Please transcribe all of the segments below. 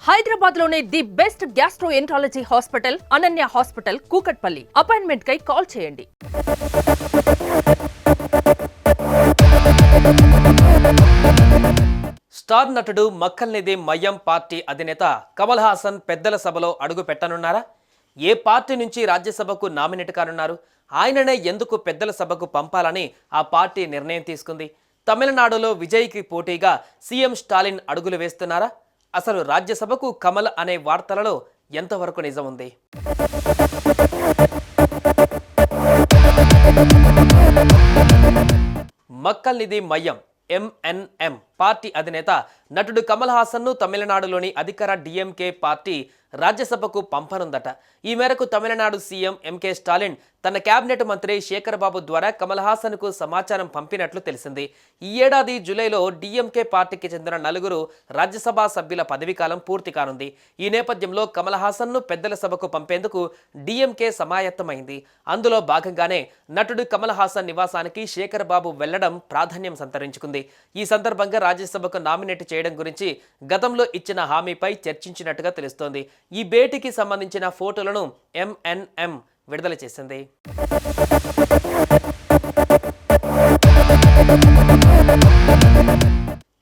హైదరాబాద్ లోనే the best gastroenterology hospital Ananya hospital Kukatpally. Appointment కై call చేయండి. స్టార్ నటుడు మక్కల్నిధి మయ్యం పార్టీ అధినేత కమల్ హాసన్ పెద్దల సభలో అడుగు పెట్టనున్నారా? ఏ పార్టీ నుంచి రాజ్యసభకు నామినేట్ కానున్నారు? ఆయననే ఎందుకు పెద్దల సభకు పంపాలని ఆ పార్టీ నిర్ణయం తీసుకుంది? తమిళనాడులో విజయ్కి పోటీగా సీఎం స్టాలిన్ అడుగులు వేస్తున్నారా? అసలు రాజ్యసభకు కమల్ అనే వార్తలలో ఎంతవరకు నిజం ఉంది? మక్కల్నిధి మయ్యం ఎంఎన్ఎం పార్టీ అధినేత నటుడు కమల్ హాసన్ను తమిళనాడులోని అధికార డిఎంకే పార్టీ రాజ్యసభకు పంపనుందట. ఈ మేరకు తమిళనాడు సీఎం ఎంకే స్టాలిన్ తన కేబినెట్ మంత్రి శేఖర్ బాబు ద్వారా కమల్ హాసన్కు సమాచారం పంపినట్లు తెలిసింది. ఈ ఏడాది జూలైలో డిఎంకే పార్టీకి చెందిన 4 రాజ్యసభ సభ్యుల పదవీకాలం పూర్తి కానుంది. ఈ నేపథ్యంలో కమల్ హాసన్ను పెద్దల సభకు పంపేందుకు డిఎంకే సమాయత్తమైంది. అందులో భాగంగానే నటుడు కమల్ హాసన్ నివాసానికి శేఖర్ బాబు వెళ్లడం ప్రాధాన్యం సంతరించుకుంది. ఈ సందర్భంగా రాజ్యసభకు నామినేట్ చేయడం గురించి గతంలో ఇచ్చిన హామీపై చర్చించినట్టుగా తెలుస్తోంది. ఈ భేటీకి సంబంధించిన ఫోటోలను ఎంఎన్ఎం విడుదల చేసింది.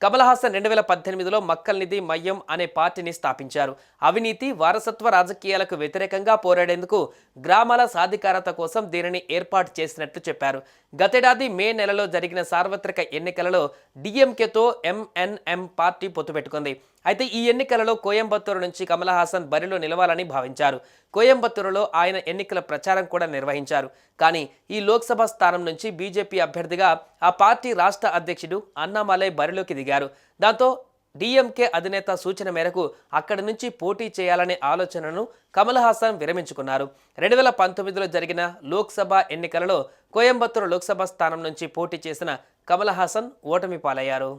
కమల్ హాసన్ 2018లో మక్కల్నిధి మయ్యం అనే పార్టీని స్థాపించారు. అవినీతి, వారసత్వ రాజకీయాలకు వ్యతిరేకంగా పోరాడేందుకు గ్రామాల సాధికారత కోసం దీనిని ఏర్పాటు చేసినట్లు చెప్పారు. గతేడాది మే నెలలో జరిగిన సార్వత్రిక ఎన్నికలలో డిఎంకేతో ఎంఎన్ఎం పార్టీ పొత్తు పెట్టుకుంది. అయితే ఈ ఎన్నికలలో కోయంబత్తూరు నుంచి కమల్ హాసన్ బరిలో నిలవాలని భావించారు. కోయంబత్తూరులో ఆయన ఎన్నికల ప్రచారం కూడా నిర్వహించారు. కానీ ఈ లోక్సభ స్థానం నుంచి బీజేపీ అభ్యర్థిగా ఆ పార్టీ రాష్ట్ర అధ్యక్షుడు అన్నామలై బరిలోకి దిగారు. దాంతో డిఎంకే అధినేత సూచన మేరకు అక్కడి నుంచి పోటీ చేయాలనే ఆలోచనను కమల్ హాసన్ విరమించుకున్నారు. 2019లో జరిగిన లోక్సభ ఎన్నికలలో కోయంబత్తూరు లోక్సభ స్థానం నుంచి పోటీ చేసిన కమల్ హాసన్ ఓటమి పాలయ్యారు.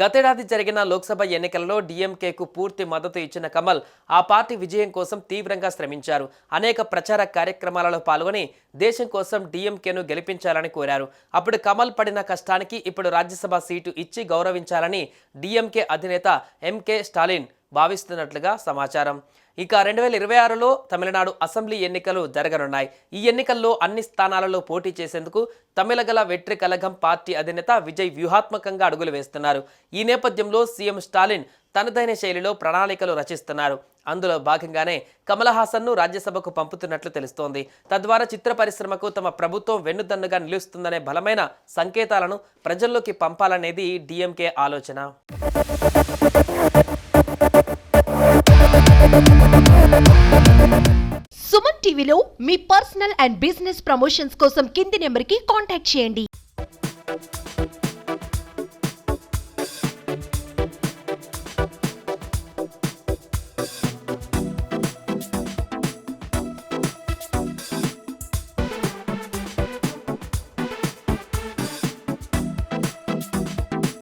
గతేడాది జరిగిన లోక్సభ ఎన్నికలలో డిఎంకేకు పూర్తి మద్దతు ఇచ్చిన కమల్ ఆ పార్టీ విజయం కోసం తీవ్రంగా శ్రమించారు. అనేక ప్రచార కార్యక్రమాలలో పాల్గొని దేశం కోసం డిఎంకేను గెలిపించాలని కోరారు. అప్పుడు కమల్ పడిన కష్టానికి ఇప్పుడు రాజ్యసభ సీటు ఇచ్చి గౌరవించాలని డిఎంకే అధినేత ఎంకే స్టాలిన్ భావిస్తున్నట్లుగా సమాచారం. ఇక 2026లో తమిళనాడు అసెంబ్లీ ఎన్నికలు జరగనున్నాయి. ఈ ఎన్నికల్లో అన్ని స్థానాలలో పోటీ చేసేందుకు తమిళగల వెట్రి కలగం పార్టీ అధినేత విజయ్ వ్యూహాత్మకంగా అడుగులు వేస్తున్నారు. ఈ నేపథ్యంలో సీఎం స్టాలిన్ తనదైన శైలిలో ప్రణాళికలు రచిస్తున్నారు. అందులో భాగంగానే కమల్ హాసన్ను రాజ్యసభకు పంపుతున్నట్లు తెలుస్తోంది. తద్వారా చిత్ర పరిశ్రమకు తమ ప్రభుత్వం వెన్నుదన్నుగా నిలుస్తుందనే బలమైన సంకేతాలను ప్రజల్లోకి పంపాలనేది డిఎంకే ఆలోచన. సుమన్ టీవీలో మీ పర్సనల్ అండ్ బిజినెస్ ప్రమోషన్స్ కోసం కింది నెంబర్కి కాంటాక్ట్ చేయండి.